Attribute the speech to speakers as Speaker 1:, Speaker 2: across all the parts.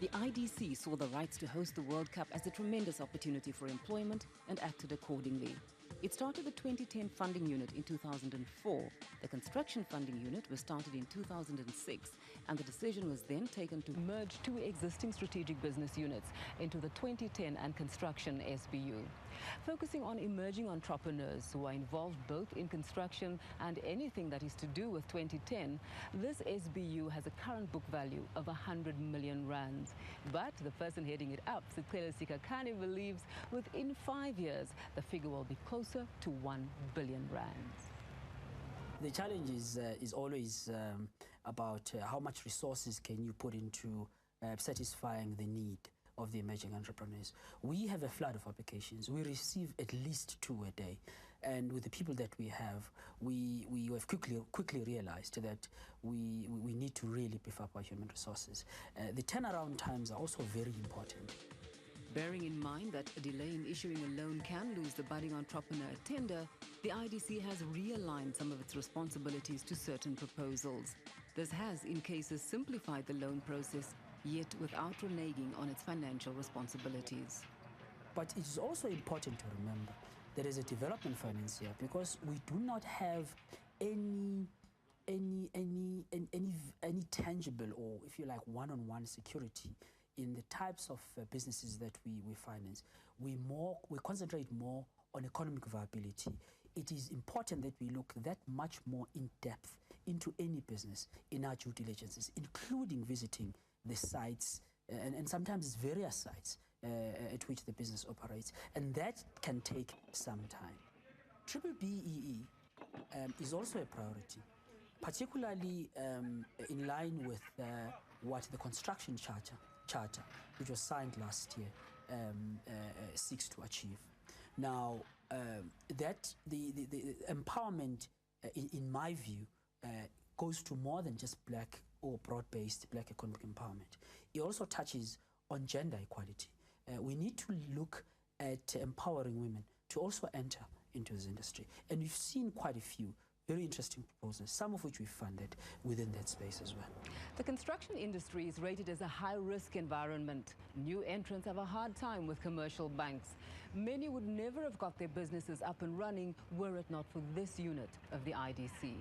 Speaker 1: The IDC saw the rights to host the World Cup as a tremendous opportunity for employment and acted accordingly. It started the 2010 funding unit in 2004. The construction funding unit was started in 2006, and the decision was then taken to merge two existing strategic business units into the 2010 and construction SBU. Focusing on emerging entrepreneurs who are involved both in construction and anything that is to do with 2010, this SBU has a current book value of 100 million rands. But the person heading it up, Sikhele Sikakane, believes within 5 years the figure will be closer to 1 billion rands.
Speaker 2: The challenge is always about how much resources can you put into satisfying the need of the emerging entrepreneurs. We have a flood of applications. We receive at least 2 a day. And with the people that we have have quickly realized that we need to really beef up our human resources. The turnaround times are also very important.
Speaker 1: Bearing in mind that a delay in issuing a loan can lose the budding entrepreneur a tender, the IDC has realigned some of its responsibilities to certain proposals. This has, in cases, simplified the loan process, yet without reneging on its financial responsibilities.
Speaker 2: But it is also important to remember there is a development financier, because we do not have any tangible, or if you like, one-on-one security in the types of businesses that we finance. We concentrate more on economic viability. It is important that we look that much more in depth into any business in our due diligences, including visiting the sites, and sometimes it's various sites at which the business operates, and that can take some time. BEE is also a priority, particularly in line with what the construction charter, which was signed last year, seeks to achieve. Now, that the empowerment, in my view, goes to more than just black or broad-based black economic empowerment. It also touches on gender equality. We need to look at empowering women to also enter into this industry. And we've seen quite a few very interesting proposals, some of which we funded within that space as well.
Speaker 1: The construction industry is rated as a high-risk environment. New entrants have a hard time with commercial banks. Many would never have got their businesses up and running were it not for this unit of the IDC.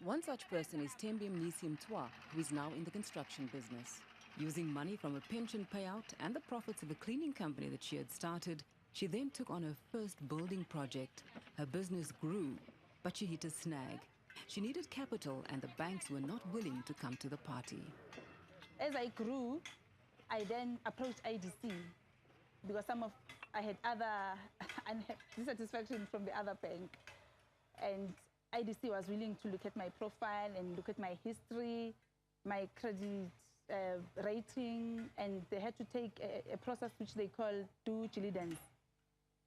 Speaker 1: One such person is Tembi Mnisi Mtwa, who is now in the construction business. Using money from a pension payout and the profits of a cleaning company that she had started, she then took on her first building project. Her business grew, but she hit a snag. She needed capital, and the banks were not willing to come to the party.
Speaker 3: As I grew, I then approached IDC because I had other dissatisfaction from the other bank. And IDC was willing to look at my profile and look at my history, my credit rating, and they had to take a process which they call due diligence,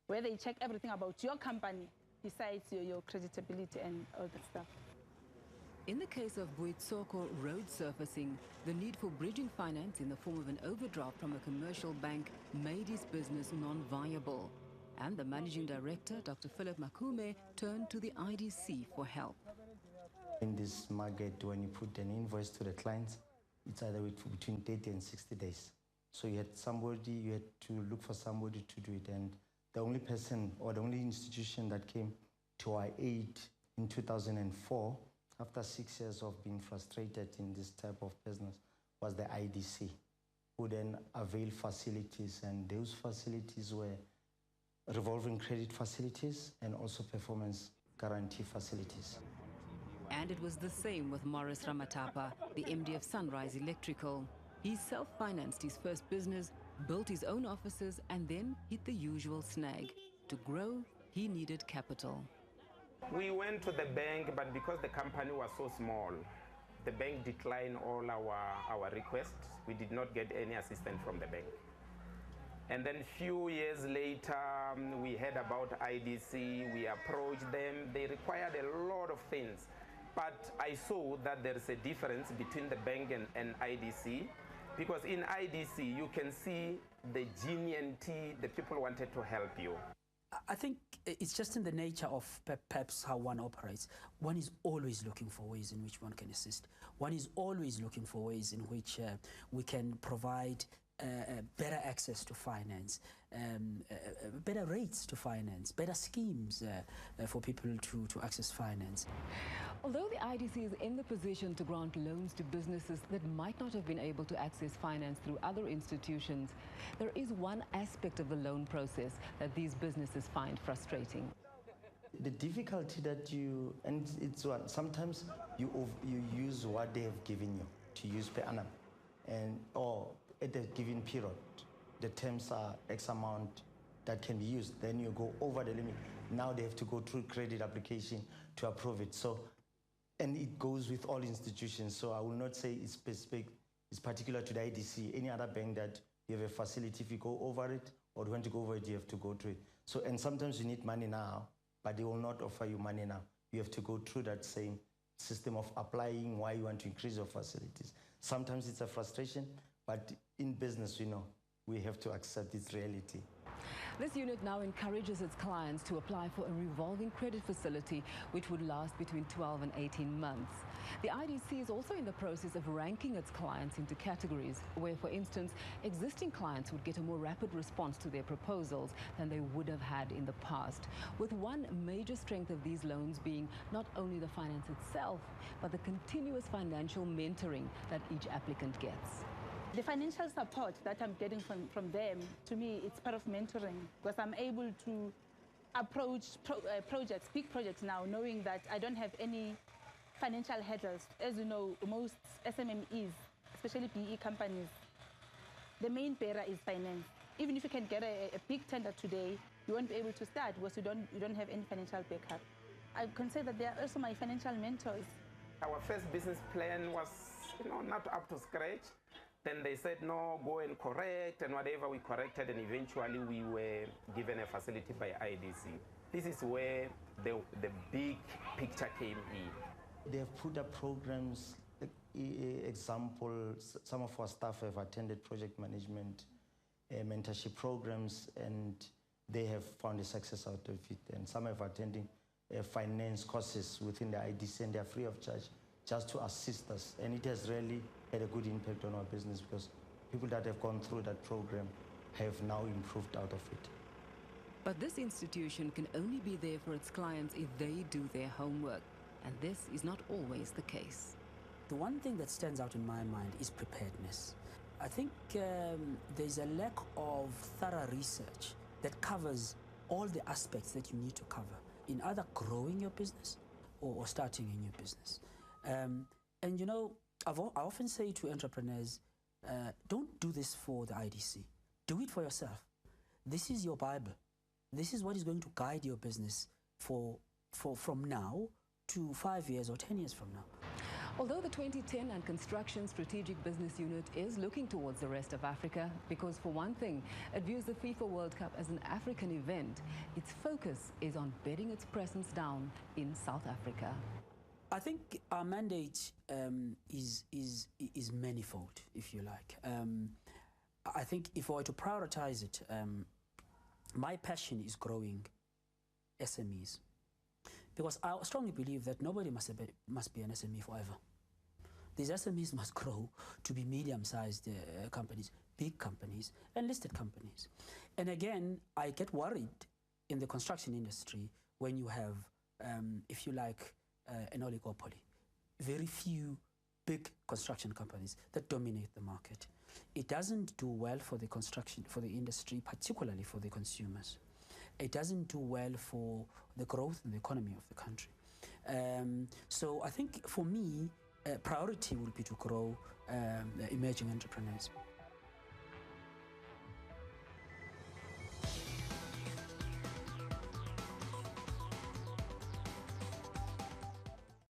Speaker 3: where they check everything about your company, besides your creditability and all that stuff.
Speaker 1: In the case of Buitsoko road surfacing, the need for bridging finance in the form of an overdraft from a commercial bank made his business non-viable. And the managing director, Dr. Philip Makume, turned to the IDC for help.
Speaker 4: In this market, when you put an invoice to the clients, it's either between 30 and 60 days. So you had to look for somebody to do it. And the only person or the only institution that came to our aid in 2004, after 6 years of being frustrated in this type of business, was the IDC, who then availed facilities, and those facilities were revolving credit facilities and also performance guarantee facilities.
Speaker 1: And it was the same with Morris Ramatapa, the MD of Sunrise Electrical. He self-financed his first business, built his own offices, and then hit the usual snag. To grow, he needed capital.
Speaker 5: We went to the bank, but because the company was so small, the bank declined all our requests. We did not get any assistance from the bank. And then a few years later, we heard about IDC, we approached them. They required a lot of things. But I saw that there is a difference between the bank and IDC, because in IDC, you can see the genuinity, the people wanted to help you.
Speaker 2: I think it's just in the nature of perhaps how one operates. One is always looking for ways in which one can assist. One is always looking for ways in which we can provide better access to finance, better rates to finance, better schemes for people to access finance.
Speaker 1: Although the IDC is in the position to grant loans to businesses that might not have been able to access finance through other institutions, there is one aspect of the loan process that these businesses find frustrating.
Speaker 4: The difficulty that it's what, sometimes you use what they have given you to use per annum, or at a given period, the terms are X amount that can be used. Then you go over the limit. Now they have to go through credit application to approve it. So, and it goes with all institutions. So I will not say it's specific, it's particular to the IDC. Any other bank that you have a facility, if you go over it or you want to go over it, you have to go through it. So, and sometimes you need money now, but they will not offer you money now. You have to go through that same system of applying why you want to increase your facilities. Sometimes it's a frustration, but in business, we have to accept its reality.
Speaker 1: This unit now encourages its clients to apply for a revolving credit facility, which would last between 12 and 18 months. The IDC is also in the process of ranking its clients into categories, where, for instance, existing clients would get a more rapid response to their proposals than they would have had in the past, with one major strength of these loans being not only the finance itself, but the continuous financial mentoring that each applicant gets.
Speaker 3: The financial support that I'm getting from them, to me, it's part of mentoring, because I'm able to approach projects, big projects now, knowing that I don't have any financial hurdles. As you know, most SMMEs, especially PE companies, the main barrier is finance. Even if you can get a big tender today, you won't be able to start because you don't have any financial backup. I can say that they are also my financial mentors.
Speaker 5: Our first business plan was, not up to scratch. Then they said, no, go and correct, and whatever we corrected, and eventually we were given a facility by IDC. This is where the big picture came in.
Speaker 4: They have put up programs, example, some of our staff have attended project management, mentorship programs, and they have found a success out of it. And some have attended finance courses within the IDC, and they are free of charge, just to assist us. And it has really had a good impact on our business, because people that have gone through that program have now improved out of it.
Speaker 1: But this institution can only be there for its clients if they do their homework, and this is not always the case.
Speaker 2: The one thing that stands out in my mind is preparedness. I think there's a lack of thorough research that covers all the aspects that you need to cover in either growing your business or starting a new business. I often say to entrepreneurs, don't do this for the IDC. Do it for yourself. This is your Bible. This is what is going to guide your business from now to 5 years or 10 years from now.
Speaker 1: Although the 2010 and Construction Strategic Business Unit is looking towards the rest of Africa, because for one thing, it views the FIFA World Cup as an African event, its focus is on bedding its presence down in South Africa.
Speaker 2: I think our mandate is manifold, if you like. I think if I were to prioritize it, my passion is growing SMEs, because I strongly believe that nobody must be an SME forever. These SMEs must grow to be medium-sized companies, big companies, and listed companies. And again, I get worried in the construction industry when you have, if you like, an oligopoly. Very few big construction companies that dominate the market. It doesn't do well for the industry, particularly for the consumers. It doesn't do well for the growth and the economy of the country. So I think for me, priority will be to grow emerging entrepreneurs.